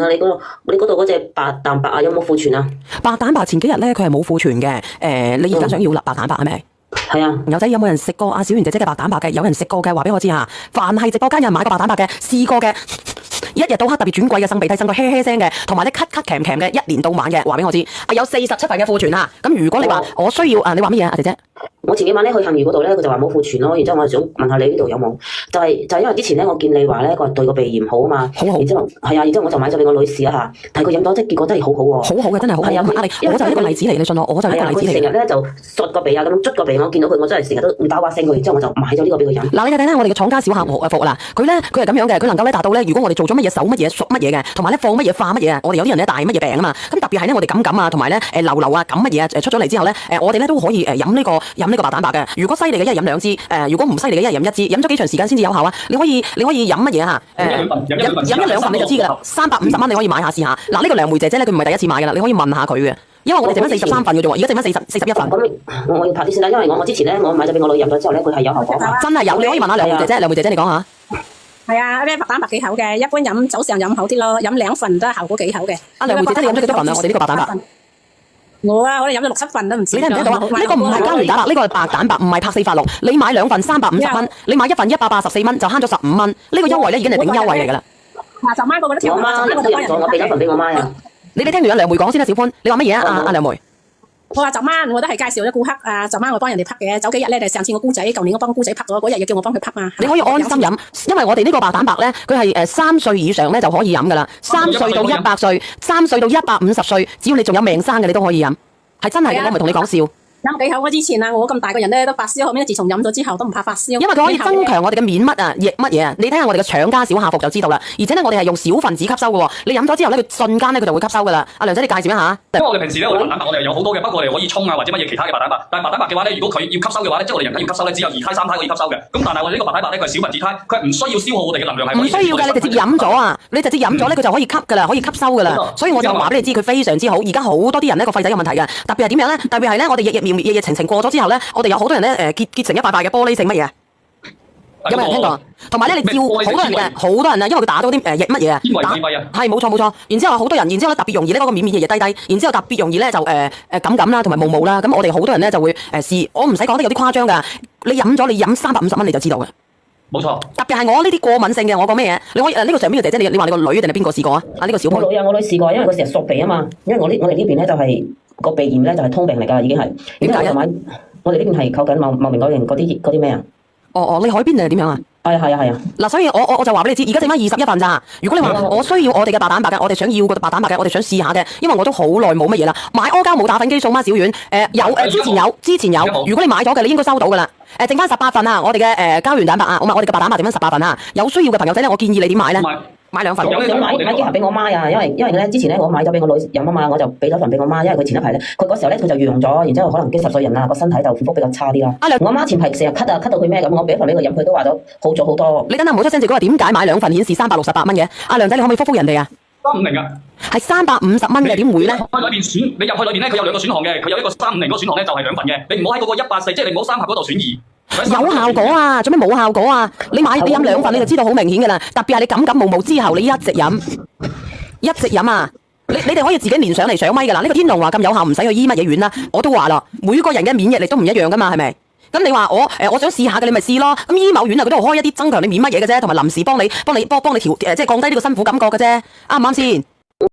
你嗰度嗰隻白蛋白啊，有冇庫存啊？白蛋白前幾日咧，佢係冇庫存嘅。你而家想要白蛋白係咪？係啊。友仔有冇人食過阿小圓姐姐嘅白蛋白嘅？有人食過嘅話俾我知下。凡係直播間有人買過白蛋白嘅，試過嘅，一日到黑特別轉貴嘅，擤鼻涕擤到嘿嘿聲嘅，同埋咧咳咳鉗鉗嘅，一年到晚嘅，話俾我知。有47份嘅庫存啊。咁如果你話我需要你話乜嘢啊，姐姐？我前幾晚咧去杏魚嗰度咧，佢就話冇庫存咯。然之後我想問下你呢度有冇？就係因為之前咧，我見你話咧，佢對個鼻炎好啊嘛。好。然之後係啊，然之後我就買咗俾個女士啊嚇，但係佢飲咗即係結果真係好好喎。好好嘅，真係好好。係啊，我就係一個例子嚟，你信我，我就係一個例子嚟。佢成日咧就捽個鼻啊，咁樣捽個鼻，我見到佢，我真係成日都會打哇聲佢。然之後我就買咗呢個俾佢飲。嗱，你睇睇我哋嘅廠家小客服啦，佢係咁樣嘅，佢能夠咧達到咧，如果我哋做咗乜嘢手乜嘢熟乜嘢嘅，同埋咧放乜嘢化乜嘢啊，我哋有啲人咧大乜嘢病啊嘛。咁特別係咧我哋感啊，同埋咧流啊咁乜嘢啊出咗嚟之後咧，我哋咧都可以飲呢個白蛋白嘅。如果犀利嘅一日飲2支，如果唔犀利嘅一日飲1支，飲咗幾長時間先至有效啊？你可以飲乜嘢嚇？飲1-2份你就知㗎啦，350蚊你可以買下試下。嗱，呢個梁梅姐姐咧，佢唔係第一次買㗎啦，你可以問下佢嘅，因為我哋剩翻43份嘅啫喎，而家剩翻41份。咁我要拍啲先啦，因為我之前咧我買咗俾我女飲咗之後咧，佢係有效果。真係有，你可以問下梁梅姐姐，梁梅姐姐你講下。係啊，呢白蛋白幾好嘅，一般飲早上飲好啲咯，飲2份都效果幾好嘅。梁梅姐姐你飲咗幾多份啊？我哋呢個白蛋白。我飲咗6-7份都唔止。你睇唔睇到啊？呢個唔係膠原蛋白，呢個係白蛋白，唔係拍4發6。你買2份350蚊，你買1份184蚊，就慳咗15蚊。呢個優惠咧已經係頂優惠嚟㗎啦。嗱，就媽個嗰啲條。我媽都飲咗，我俾咗份俾我媽啊。你聽完阿梁梅講先啦，小潘，你話乜嘢啊？阿梁梅。我話昨晚我都係介紹咗顧客啊，昨晚我幫人哋拍嘅，早幾日咧就上次我姑仔，舊年我幫姑仔拍咗，嗰日又叫我幫佢拍嘛。你可以安心飲，因為我哋呢個白蛋白咧，佢係3歲以上咧就可以飲㗎啦，3歲到100歲，3歲到150歲，只要你仲有命生嘅，你都可以飲，係真係嘅，我唔係同你講笑。飲幾好啊！之前啊，我咁大個人咧都發燒，後尾自從飲咗之後都唔怕發燒。因為佢可以增強我哋嘅免乜啊、疫乜嘢啊，你睇下我哋嘅廠家小客服就知道啦。而且咧，我哋係用小分子吸收嘅喎，你飲咗之後咧，佢瞬間咧佢就會吸收㗎啦。阿梁仔，你介紹一下。因為我哋平時咧，我哋白蛋白我哋有好多嘅，包括我哋可以沖啊，或者乜嘢其他嘅白蛋白。但係白蛋白嘅話咧，如果佢要吸收嘅話咧，即係我哋人體要吸收咧，只有2胎3胎可以吸收嘅。咁但係我哋呢個白蛋白咧，佢係小分子胎，佢係唔需要消耗我哋嘅能量，係唔需要㗎，你直接飲咗啊！你直接飲咗咧，佢就可以吸㗎啦，可以吸收㗎啦。所以我就話俾你知，佢非常之好。而家好多啲人咧個肺仔有問題㗎，特別係點樣咧？特別係咧，我哋疫情過咗之後咧，我哋有好多人咧結成一塊塊嘅玻璃性乜嘢？有冇人聽過？同埋咧，你照好多人啊，因為佢打咗啲疫乜嘢啊？係冇錯。然之後好多人，然之後咧特別容易咧嗰個免疫力低，然之後特別容易咧就感啦，同埋毛啦。咁我哋好多人咧就會試，我唔使講得有啲誇張㗎。你飲咗，你飲350蚊你就知道嘅。冇錯。特別係我呢啲過敏性嘅，我講咩嘢？你可以呢個上邊嘅姐姐，你話你個女定係邊個試過啊？呢個小潘。我女試過，因為佢成日索鼻啊嘛。因為我哋呢邊咧就係個鼻炎咧就係通病嚟㗎，已經係。點解啊？我哋呢邊係靠緊茂名嗰啲咩啊？你海邊定係點樣啊？係啊。嗱，所以我就話俾你知，而家剩翻21份咋。如果你話我需要我哋嘅白蛋白嘅，我哋想要個白蛋白嘅，我哋想試下嘅，因為我都好耐冇乜嘢啦。買阿膠冇打粉機送嗎？小丸之前有。如果你買咗嘅，你應該收到㗎啦。剩翻18份啊，我哋嘅膠原蛋白啊，我哋嘅白蛋白剩翻18份啊。有需要嘅朋友仔咧，我建議你點買咧？買2份。我想買幾盒俾我媽啊，因為咧之前咧我買咗俾我女飲啊嘛，我就俾咗份俾我媽，因為佢前一排咧，佢嗰時候咧佢就陽咗，然之後可能經10歲人啦，個身體就恢復比較差啲啦。我媽前排成日咳到佢咩咁，我俾一份俾佢飲，佢都話咗好咗好多。你等下唔好出聲，直講話點解買2份顯示368蚊嘅？阿梁仔，你可唔可以覆人哋啊？350㗎。係350蚊嘅，點會咧？你入去裏邊咧，佢有2個選項嘅，佢有一個350嗰個選項咧，就係2份嘅。你唔好喺嗰個184，即係你唔好3盒嗰度選2。有效果啊！做咩冇效果啊？你飲2份你就知道好明顯㗎啦。特別係你感冒之後，你一直飲啊！你哋可以自己連上嚟上咪㗎啦。呢個天龍話咁有效，唔使去醫乜嘢院啦。我都話啦，每個人嘅免疫力都唔一樣㗎嘛，係咪？咁你話我想試下嘅，你咪試咯。咁醫某院啊，佢都開一啲增強你免乜嘢嘅啫，同埋臨時幫你調即係降低呢個辛苦感覺嘅啫，啱唔啱先？